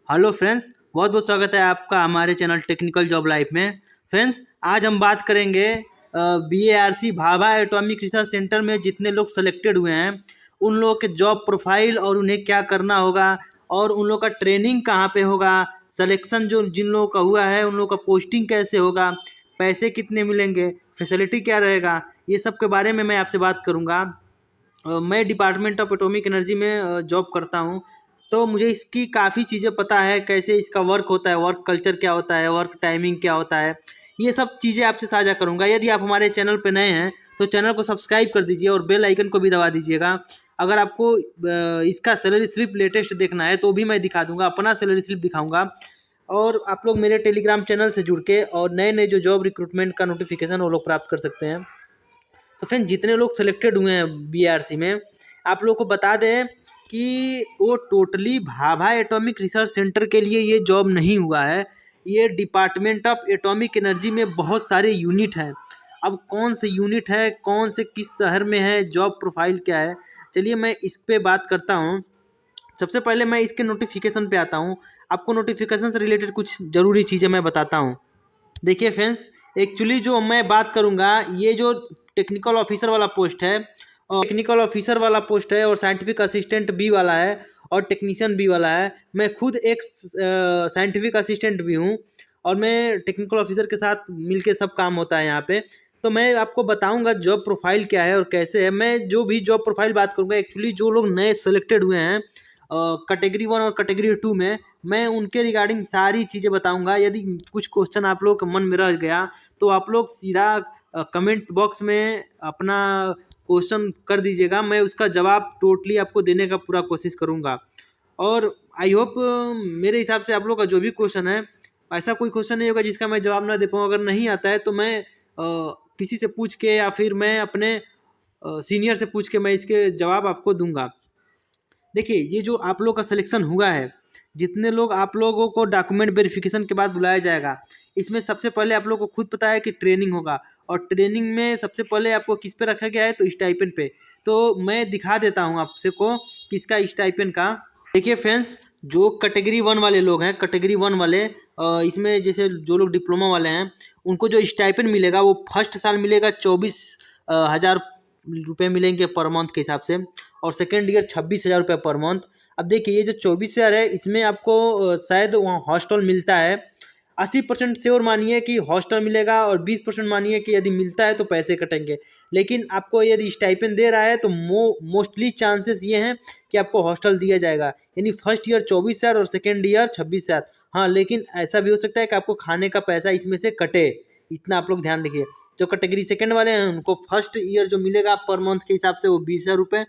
Hello friends, बहुत बहुत स्वागत है आपका हमारे चैनल टेक्निकल जॉब लाइफ में। फ्रेंड्स, आज हम बात करेंगे BARC Bhabha atomic research centre में जितने लोग सेलेक्टेड हुए हैं उन लोगों के जॉब प्रोफाइल और उन्हें क्या करना होगा और उन लोगों का ट्रेनिंग कहाँ पे होगा, सिलेक्शन जो जिन लोगों का हुआ है उन लोगों का पोस्टिंग कैसे होगा, पैसे कितने मिलेंगे, फैसिलिटी क्या रहेगा, ये सब के बारे में मैं आपसे बात करूँगा। मैं डिपार्टमेंट ऑफ एटॉमिक एनर्जी में जॉब करता हूँ, तो मुझे इसकी काफ़ी चीज़ें पता है, कैसे इसका वर्क होता है, वर्क कल्चर क्या होता है, वर्क टाइमिंग क्या होता है। ये सब चीज़ें आपसे साझा करूँगा। यदि आप हमारे चैनल पर नए हैं तो चैनल को सब्सक्राइब कर दीजिए और बेल आइकन को भी दबा दीजिएगा। अगर आपको इसका सैलरी स्लिप लेटेस्ट देखना है तो भी मैं दिखा दूंगा, अपना सैलरी स्लिप दिखाऊंगा। और आप लोग मेरे टेलीग्राम चैनल से जुड़ के और नए नए जो जॉब रिक्रूटमेंट का नोटिफिकेशन वो लोग प्राप्त कर सकते हैं। तो फ्रेंड, जितने लोग सेलेक्टेड हुए हैं BARC में, आप लोग को बता दें कि वो totally Bhabha atomic research centre के लिए ये जॉब नहीं हुआ है। ये डिपार्टमेंट ऑफ एटॉमिक एनर्जी में बहुत सारे यूनिट हैं। अब कौन से यूनिट है, कौन से किस शहर में है, जॉब प्रोफाइल क्या है, चलिए मैं इस पे बात करता हूँ। सबसे पहले मैं इसके नोटिफिकेशन पे आता हूँ। आपको नोटिफिकेशन से रिलेटेड कुछ ज़रूरी चीज़ें मैं बताता हूँ। देखिए फ्रेंड्स, एक्चुअली जो मैं बात करूंगा, ये जो टेक्निकल ऑफिसर वाला पोस्ट है, और टेक्निकल ऑफिसर वाला पोस्ट है और साइंटिफिक असिस्टेंट बी वाला है और टेक्नीशियन बी वाला है। मैं खुद एक साइंटिफिक असिस्टेंट भी हूँ और मैं टेक्निकल ऑफिसर के साथ मिलके सब काम होता है यहाँ पे। तो मैं आपको बताऊंगा जॉब प्रोफाइल क्या है और कैसे है। मैं जो भी जॉब प्रोफाइल बात करूंगा, एक्चुअली जो लोग नए सेलेक्टेड हुए हैं कैटेगरी 1 और कैटेगरी 2 में, मैं उनके रिगार्डिंग सारी चीज़ें बताऊंगा। यदि कुछ क्वेश्चन आप लोग के मन में रह गया तो आप लोग सीधा कमेंट बॉक्स में अपना क्वेश्चन कर दीजिएगा, मैं उसका जवाब टोटली आपको देने का पूरा कोशिश करूंगा। और आई होप मेरे हिसाब से आप लोग का जो भी क्वेश्चन है, ऐसा कोई क्वेश्चन नहीं होगा जिसका मैं जवाब ना दे पाऊँ। अगर नहीं आता है तो मैं किसी से पूछ के या फिर मैं अपने सीनियर से पूछ के मैं इसके जवाब आपको दूंगा। देखिए, ये जो आप लोग का सिलेक्शन हुआ है, जितने लोग आप लोगों को डॉक्यूमेंट वेरिफिकेशन के बाद बुलाया जाएगा, इसमें सबसे पहले आप लोग को खुद पता है कि ट्रेनिंग होगा। और ट्रेनिंग में सबसे पहले आपको किस पे रखा गया है, तो स्टाइपेंड पे। तो मैं दिखा देता हूँ आपसे को किसका स्टाइपेंड का। देखिए फ्रेंड्स, जो कैटेगरी 1 वाले लोग हैं, कैटेगरी 1 वाले इसमें जैसे जो लोग डिप्लोमा वाले हैं, उनको जो स्टाइपेंड मिलेगा वो फर्स्ट साल मिलेगा 24,000 रुपये मिलेंगे पर मंथ के हिसाब से, और सेकेंड ईयर 26,000 रुपये पर मंथ। अब देखिए, ये जो 24,000 है इसमें आपको शायद वहाँ हॉस्टल मिलता है। 80% श्योर मानिए कि हॉस्टल मिलेगा और 20% मानिए कि यदि मिलता है तो पैसे कटेंगे। लेकिन आपको यदि स्टाइपेंड दे रहा है तो मोस्टली चांसेस ये हैं कि आपको हॉस्टल दिया जाएगा। यानी फर्स्ट ईयर 24,000 और सेकेंड ईयर 26,000। हाँ, लेकिन ऐसा भी हो सकता है कि आपको खाने का पैसा इसमें से कटे, इतना आप लोग ध्यान रखिए। जो कैटेगरी सेकेंड वाले हैं उनको फर्स्ट ईयर जो मिलेगा पर मंथ के हिसाब से वो 20,000 रुपये,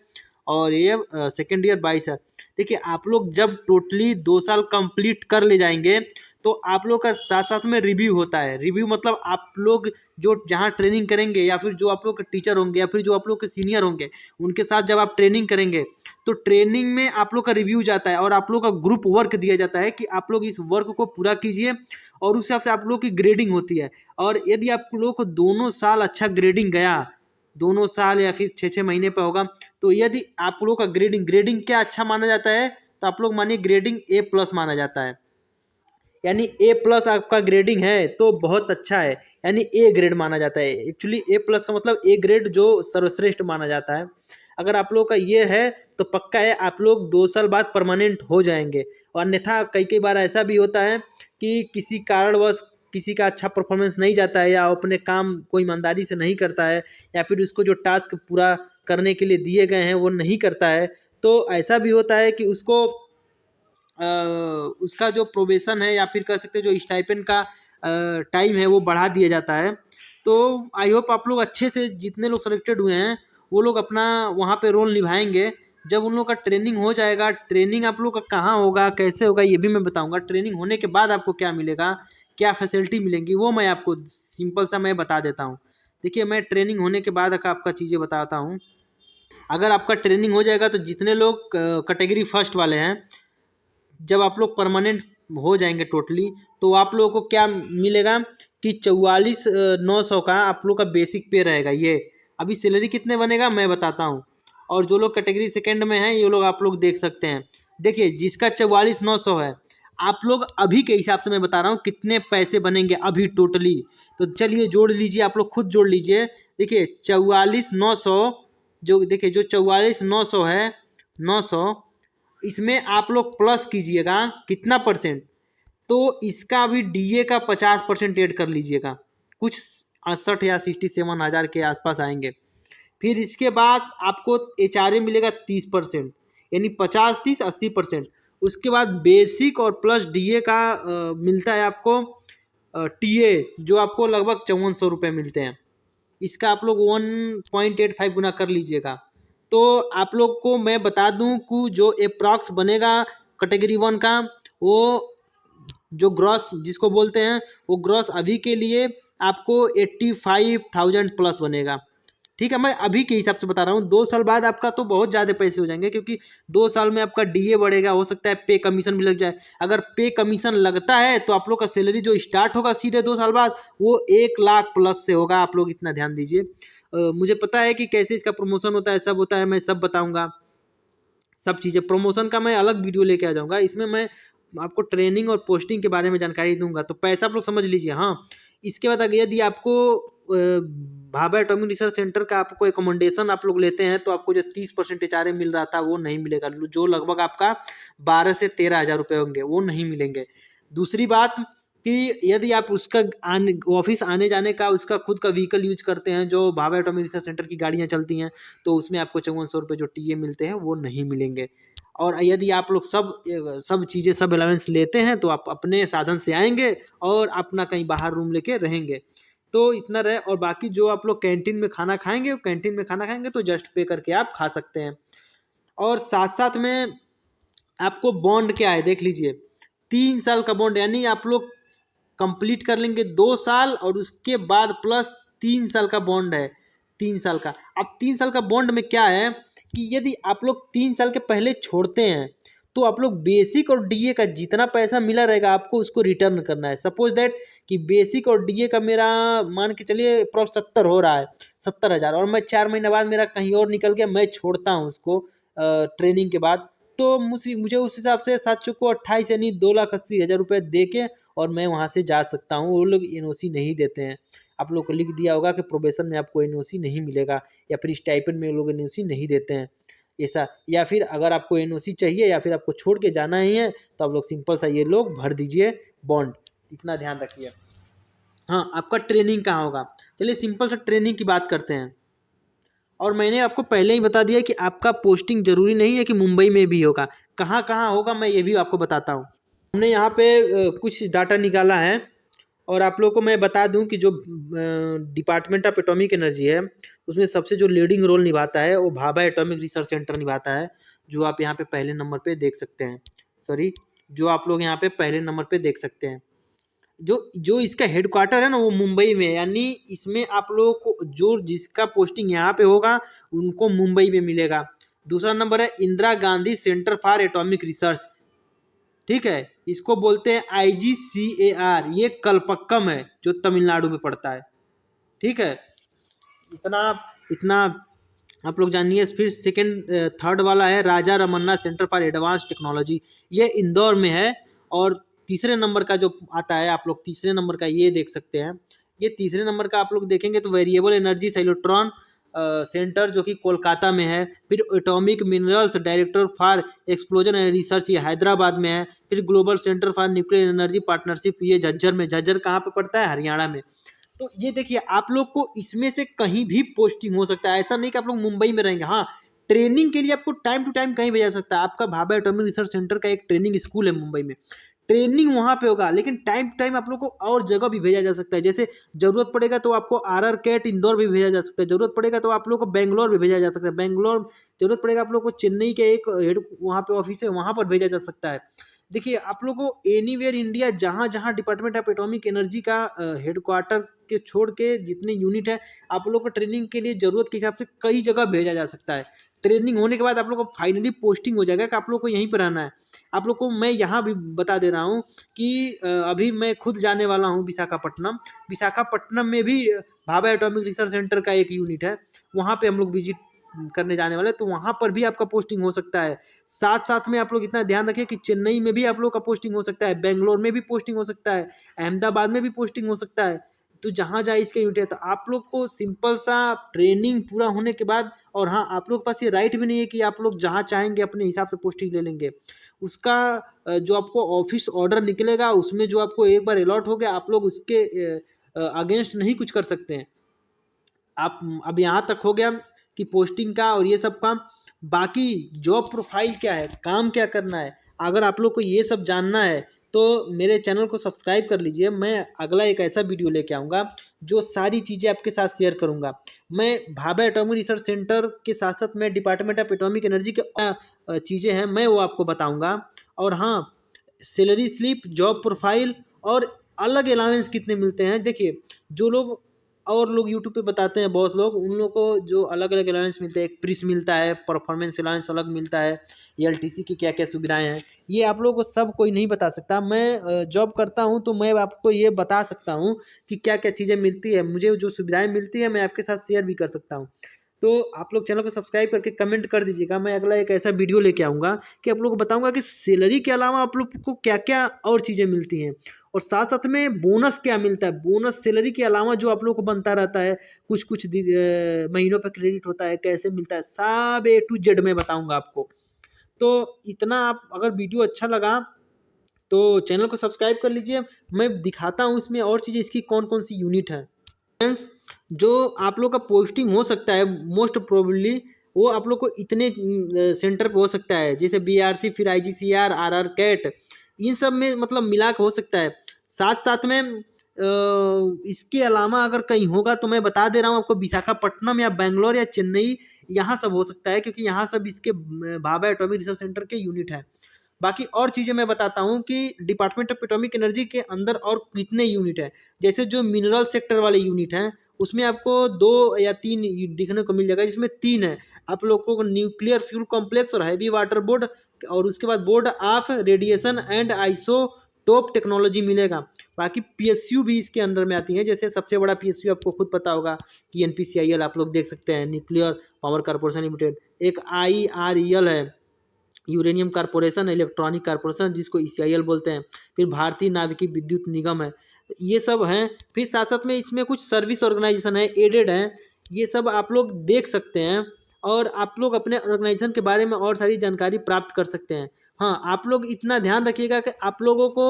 और ये सेकेंड ईयर 22,000। देखिए, आप लोग जब टोटली 2 साल कंप्लीट कर ले जाएंगे तो आप लोग का साथ साथ में रिव्यू होता है। रिव्यू मतलब आप लोग जो जहाँ ट्रेनिंग करेंगे या फिर जो आप लोग के टीचर होंगे या फिर जो आप लोग के सीनियर होंगे, उनके साथ जब आप ट्रेनिंग करेंगे तो ट्रेनिंग में आप लोग का रिव्यू जाता है और आप लोग का ग्रुप वर्क दिया जाता है कि आप लोग इस वर्क को पूरा कीजिए, और उस हिसाब से आप लोग की ग्रेडिंग होती है। और यदि आप लोग को दोनों साल अच्छा ग्रेडिंग गया, दोनों साल या फिर 6-6 महीने पर होगा, तो यदि आप लोग का ग्रेडिंग क्या अच्छा माना जाता है, तो आप लोग मानिए ग्रेडिंग A+ माना जाता है। यानी A+ आपका ग्रेडिंग है तो बहुत अच्छा है, यानी A ग्रेड माना जाता है। एक्चुअली A+ का मतलब A ग्रेड, जो सर्वश्रेष्ठ माना जाता है। अगर आप लोग का ये है तो पक्का है आप लोग 2 साल बाद परमानेंट हो जाएंगे। और अन्यथा कई कई बार ऐसा भी होता है कि किसी कारणवश किसी का अच्छा परफॉर्मेंस नहीं जाता है, या अपने काम कोई ईमानदारी से नहीं करता है, या फिर उसको जो टास्क पूरा करने के लिए दिए गए हैं वो नहीं करता है, तो ऐसा भी होता है कि उसको उसका जो प्रोबेशन है या फिर कह सकते हैं जो स्टाइपेंड का टाइम है वो बढ़ा दिया जाता है। तो आई होप आप लोग अच्छे से, जितने लोग सेलेक्टेड हुए हैं वो लोग अपना वहाँ पे रोल निभाएंगे। जब उन लोग का ट्रेनिंग हो जाएगा, ट्रेनिंग आप लोग का कहाँ होगा, कैसे होगा, ये भी मैं बताऊंगा। ट्रेनिंग होने के बाद आपको क्या मिलेगा, क्या फैसिलिटी मिलेंगी, वो मैं आपको सिंपल सा मैं बता देता हूँ। देखिए, मैं ट्रेनिंग होने के बाद आपका चीज़ें बताता हूँ। अगर आपका ट्रेनिंग हो जाएगा तो जितने लोग कैटेगरी फर्स्ट वाले हैं, जब आप लोग परमानेंट हो जाएंगे टोटली, तो आप लोगों को क्या मिलेगा कि 44,900 का आप लोग का बेसिक पे रहेगा। ये अभी सैलरी कितने बनेगा मैं बताता हूँ। और जो लोग कैटेगरी सेकंड में हैं ये लोग आप लोग देख सकते हैं। देखिए, जिसका 44,900 है, आप लोग अभी के हिसाब से मैं बता रहा हूँ कितने पैसे बनेंगे अभी टोटली। तो चलिए जोड़ लीजिए, आप लोग खुद जोड़ लीजिए। देखिए 44,900, जो देखिए जो 44,900 है, 900, इसमें आप लोग प्लस कीजिएगा कितना परसेंट, तो इसका अभी डीए का 50% ऐड कर लीजिएगा, कुछ 68 या 67 हज़ार के आसपास आएंगे। फिर इसके बाद आपको एचआरए मिलेगा 30%, यानी 50, 30, 80%। उसके बाद बेसिक और प्लस डीए का मिलता है आपको टीए, जो आपको लगभग 5400 रुपये मिलते हैं। इसका आप लोग 1.85 गुना कर लीजिएगा। तो आप लोग को मैं बता दूं कि जो अप्रॉक्स बनेगा कैटेगरी 1 का, वो जो ग्रॉस जिसको बोलते हैं, वो ग्रॉस अभी के लिए आपको 85,000 प्लस बनेगा। ठीक है, मैं अभी के हिसाब से बता रहा हूँ। 2 साल बाद आपका तो बहुत ज़्यादा पैसे हो जाएंगे, क्योंकि 2 साल में आपका डीए बढ़ेगा, हो सकता है पे कमीशन भी लग जाए। अगर पे कमीशन लगता है तो आप लोग का सैलरी जो स्टार्ट होगा सीधे 2 साल बाद, वो 1 लाख प्लस से होगा। आप लोग इतना ध्यान दीजिए। मुझे पता है कि कैसे इसका प्रमोशन होता है, सब होता है, मैं सब बताऊँगा। सब चीज़ें प्रमोशन का मैं अलग वीडियो लेके आ जाऊँगा, इसमें मैं आपको ट्रेनिंग और पोस्टिंग के बारे में जानकारी दूंगा। तो पैसा आप लोग समझ लीजिए। हाँ, इसके बाद अगर यदि आपको भाभा एटॉमिक रिसर्च सेंटर का आपको एकोमोडेशन आप लोग लेते हैं, तो आपको जो 30% एचआरए मिल रहा था वो नहीं मिलेगा, जो लगभग आपका 12 से 13 हज़ार रुपये होंगे, वो नहीं मिलेंगे। दूसरी बात कि यदि आप उसका ऑफिस आने जाने का उसका खुद का व्हीकल यूज करते हैं, जो भाभा एटॉमिक रिसर्च सेंटर की गाड़ियाँ चलती हैं, तो उसमें आपको 5400 रुपये जो टीए मिलते हैं वो नहीं मिलेंगे। और यदि आप लोग सब चीज़ें सब अलावेंस लेते हैं, तो आप अपने साधन से आएंगे और अपना कहीं बाहर रूम लेके रहेंगे। तो इतना रहे। और बाकी जो आप लोग कैंटीन में खाना खाएंगे, कैंटीन में खाना खाएंगे तो जस्ट पे करके आप खा सकते हैं। और साथ साथ में आपको बॉन्ड क्या है देख लीजिए, 3 साल का बॉन्ड, यानी आप लोग कंप्लीट कर लेंगे 2 साल और उसके बाद प्लस 3 साल का बॉन्ड है, 3 साल का। अब 3 साल का बॉन्ड में क्या है कि यदि आप लोग 3 साल के पहले छोड़ते हैं, तो आप लोग बेसिक और डीए का जितना पैसा मिला रहेगा आपको उसको रिटर्न करना है। सपोज दैट कि बेसिक और डीए का मेरा मान के चलिए अप्रॉक्स 70 हो रहा है, 70 हज़ार, और मैं 4 महीने बाद मेरा कहीं और निकल गया, मैं छोड़ता हूँ उसको ट्रेनिंग के बाद, तो मुझे उस हिसाब से 7 चौको 28, यानी 2,80,000 रुपये दे के और मैं वहाँ से जा सकता हूँ। वो लोग एनओसी नहीं देते हैं। आप लोग को लिख दिया होगा कि प्रोबेशन में आपको एनओसी नहीं मिलेगा, या फिर स्टाइपेंड में वो लोग एनओसी नहीं देते हैं ऐसा। या फिर अगर आपको एनओसी चाहिए या फिर आपको छोड़ के जाना ही है, तो आप लोग सिंपल सा ये लोग भर दीजिए बॉन्ड, इतना ध्यान रखिए। हाँ, आपका ट्रेनिंग कहाँ होगा, चलिए सिंपल सा ट्रेनिंग की बात करते हैं। और मैंने आपको पहले ही बता दिया कि आपका पोस्टिंग जरूरी नहीं है कि मुंबई में भी होगा, कहाँ कहाँ होगा मैं ये भी आपको बताता हूँ। हमने यहाँ पे कुछ डाटा निकाला है, और आप लोगों को मैं बता दूं कि जो डिपार्टमेंट ऑफ एटॉमिक एनर्जी है, उसमें सबसे जो लीडिंग रोल निभाता है वो भाभा एटॉमिक रिसर्च सेंटर निभाता है, जो आप यहाँ पे पहले नंबर पे देख सकते हैं। सॉरी, जो आप लोग यहाँ पे पहले नंबर पे देख सकते हैं। जो जो इसका हेडक्वार्टर है ना, वो मुंबई में है, यानी इसमें आप लोगों को जो जिसका पोस्टिंग यहाँ पे होगा उनको मुंबई में मिलेगा। दूसरा नंबर है Indira Gandhi centre for atomic research, ठीक है, इसको बोलते हैं IGCAR, ये कलपक्कम है जो तमिलनाडु में पड़ता है। ठीक है, इतना इतना आप लोग जानिए। फिर सेकंड थर्ड वाला है Raja Ramanna centre for advance technology, ये इंदौर में है। और तीसरे नंबर का जो आता है, आप लोग तीसरे नंबर का ये देख सकते हैं। ये तीसरे नंबर का आप लोग देखेंगे तो वेरिएबल एनर्जी साइक्लोट्रॉन सेंटर, जो कि कोलकाता में है। फिर atomic minerals director for explosion and research, ये हैदराबाद में है। फिर global centre for nuclear energy partnership, ये झज्जर में। झज्जर कहाँ पे पड़ता है? हरियाणा में। तो ये देखिए, आप लोग को इसमें से कहीं भी पोस्टिंग हो सकता है, ऐसा नहीं कि आप लोग मुंबई में रहेंगे। हाँ, ट्रेनिंग के लिए आपको टाइम टू टाइम कहीं भेजा सकता है। आपका भाभा एटॉमिक रिसर्च सेंटर का एक ट्रेनिंग स्कूल है मुंबई में, ट्रेनिंग वहाँ पे होगा, लेकिन टाइम टू टाइम आप लोग को और जगह भी भेजा जा सकता है। जैसे जरूरत पड़ेगा तो आपको RR कैट इंदौर भी भेजा जा सकता है, जरूरत पड़ेगा तो आप लोग को बेंगलोर भी भेजा जा सकता है, बेंगलोर जरूरत पड़ेगा आप लोग को चेन्नई के एक हेड वहाँ पे ऑफिस है, वहाँ पर भेजा जा सकता है। देखिए, आप लोग को एनीवेयर इंडिया, जहाँ जहाँ डिपार्टमेंट ऑफ एटॉमिक एनर्जी का हेडक्वार्टर के छोड़ के जितने यूनिट है, आप लोग को ट्रेनिंग के लिए ज़रूरत के हिसाब से कई जगह भेजा जा सकता है। ट्रेनिंग होने के बाद आप लोग को फाइनली पोस्टिंग हो जाएगा कि आप लोग को यहीं पर रहना है। आप लोग को मैं यहाँ भी बता दे रहा हूँ कि अभी मैं खुद जाने वाला हूँ विशाखापट्टनम। विशाखापट्टनम में भी भाभा एटॉमिक रिसर्च सेंटर का एक यूनिट है, वहाँ पे हम लोग विजिट करने जाने वाले, तो वहाँ पर भी आपका पोस्टिंग हो सकता है। साथ साथ में आप लोग इतना ध्यान रखें कि चेन्नई में भी आप लोग का पोस्टिंग हो सकता है, बेंगलोर में भी पोस्टिंग हो सकता है, अहमदाबाद में भी पोस्टिंग हो सकता है। तो जहाँ जहाँ इसके यूनिट है, तो आप लोग को सिंपल सा ट्रेनिंग पूरा होने के बाद, और हाँ, आप लोग के पास ये राइट भी नहीं है कि आप लोग जहाँ चाहेंगे अपने हिसाब से पोस्टिंग ले लेंगे। उसका जो आपको ऑफिस ऑर्डर निकलेगा, उसमें जो आपको एक बार अलॉट हो गया, आप लोग उसके अगेंस्ट नहीं कुछ कर सकते हैं। आप अब यहाँ तक हो गया कि पोस्टिंग का और ये सब काम। बाकी जॉब प्रोफाइल क्या है, काम क्या करना है, अगर आप लोग को ये सब जानना है तो मेरे चैनल को सब्सक्राइब कर लीजिए। मैं अगला एक ऐसा वीडियो लेके आऊँगा जो सारी चीज़ें आपके साथ शेयर करूँगा। मैं भाभा एटॉमिक रिसर्च सेंटर के साथ साथ मैं डिपार्टमेंट ऑफ एटॉमिक एनर्जी के चीज़ें हैं, मैं वो आपको बताऊँगा। और हाँ, सैलरी स्लिप, जॉब प्रोफाइल और अलग अलाउंस कितने मिलते हैं। देखिए, जो लोग और लोग यूट्यूब पे बताते हैं, बहुत लोग, उन लोगों को जो अलग अलग अलाउंस मिलते हैं, एक प्रिस मिलता है, परफॉर्मेंस अलाउंस अलग मिलता है, एलटीसी की क्या क्या सुविधाएं हैं, ये आप लोगों को सब कोई नहीं बता सकता। मैं जॉब करता हूँ तो मैं आपको ये बता सकता हूँ कि क्या क्या चीज़ें मिलती है, मुझे जो सुविधाएं मिलती है मैं आपके साथ शेयर भी कर सकता हूँ। तो आप लोग चैनल को सब्सक्राइब करके कमेंट कर दीजिएगा। मैं अगला एक ऐसा वीडियो लेके आऊँगा कि आप लोग को बताऊँगा कि सैलरी के अलावा आप लोग को क्या क्या और चीज़ें मिलती हैं, और साथ साथ में बोनस क्या मिलता है। बोनस सैलरी के अलावा जो आप लोग को बनता रहता है, कुछ कुछ महीनों पे क्रेडिट होता है, कैसे मिलता है, सब A to Z में बताऊँगा आपको। तो इतना, आप अगर वीडियो अच्छा लगा तो चैनल को सब्सक्राइब कर लीजिए। मैं दिखाता हूँ इसमें और चीज़ें, इसकी कौन कौन सी यूनिट है। फ्रेंड्स, जो आप लोग का पोस्टिंग हो सकता है मोस्ट प्रोबेबली, वो आप लोग को इतने सेंटर पे हो सकता है, जैसे बीआरसी, फिर आईजीसीआर, आरआर कैट, इन सब में मतलब मिला के हो सकता है। साथ साथ में इसके अलावा अगर कहीं होगा तो मैं बता दे रहा हूँ आपको, विशाखापट्टनम या बेंगलोर या चेन्नई, यहाँ सब हो सकता है, क्योंकि यहाँ सब इसके भाभा एटॉमिक रिसर्च सेंटर के यूनिट है। बाकी और चीज़ें मैं बताता हूँ कि डिपार्टमेंट ऑफ एटॉमिक एनर्जी के अंदर और कितने यूनिट हैं। जैसे जो मिनरल सेक्टर वाले यूनिट हैं, उसमें आपको 2 या 3 दिखने को मिल जाएगा, जिसमें 3 है। आप लोगों को न्यूक्लियर फ्यूल कॉम्प्लेक्स और हैवी वाटर बोर्ड, और उसके बाद board of radiation and isotope technology मिलेगा। बाकी पीएसयू भी इसके अंदर में आती है। जैसे सबसे बड़ा पीएसयू आपको खुद पता होगा कि एनपीसीआईएल, आप लोग देख सकते हैं, न्यूक्लियर पावर कॉर्पोरेशन लिमिटेड। एक आईआरईएल है, यूरेनियम कारपोरेशन, इलेक्ट्रॉनिक कारपोरेशन, जिसको ईसीआईएल बोलते हैं। फिर भारतीय नाविकी विद्युत निगम है, ये सब हैं। फिर साथ साथ में इसमें कुछ सर्विस ऑर्गेनाइजेशन है, एडेड हैं, ये सब आप लोग देख सकते हैं। और आप लोग अपने ऑर्गेनाइजेशन के बारे में और सारी जानकारी प्राप्त कर सकते हैं। हाँ, आप लोग इतना ध्यान रखिएगा कि आप लोगों को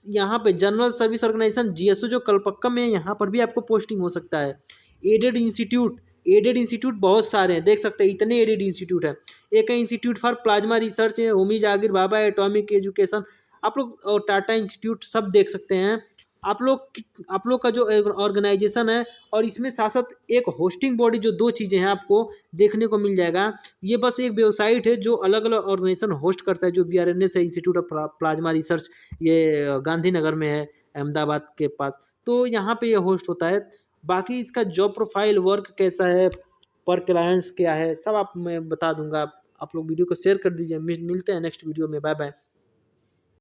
यहाँ पे जनरल सर्विस ऑर्गेनाइजेशन जीएसओ जो कलपक्कम है, यहाँ पर भी आपको पोस्टिंग हो सकता है। एडेड इंस्टीट्यूट बहुत सारे हैं, देख सकते हैं, इतने एडेड इंस्टीट्यूट है। एक है इंस्टीट्यूट फॉर प्लाज्मा रिसर्च है, होमी जागीर भाभा एटॉमिक एजुकेशन, आप लोग, और टाटा इंस्टीट्यूट, सब देख सकते हैं। आप लोग का जो ऑर्गेनाइजेशन है, और इसमें साथ साथ एक होस्टिंग बॉडी, जो 2 चीज़ें हैं आपको देखने को मिल जाएगा। ये बस एक वेबसाइट है जो अलग अलग ऑर्गेनाइजेशन होस्ट करता है, जो बीआरएनएस है, इंस्टीट्यूट ऑफ प्लाज्मा रिसर्च, ये गांधीनगर में है, अहमदाबाद के पास। तो यहाँ पे ये होस्ट होता है। बाकी इसका जॉब प्रोफाइल, वर्क कैसा है, पर क्लाइंट्स क्या है, सब आप मैं बता दूंगा। आप लोग वीडियो को शेयर कर दीजिए। मिलते हैं नेक्स्ट वीडियो में। Bye bye.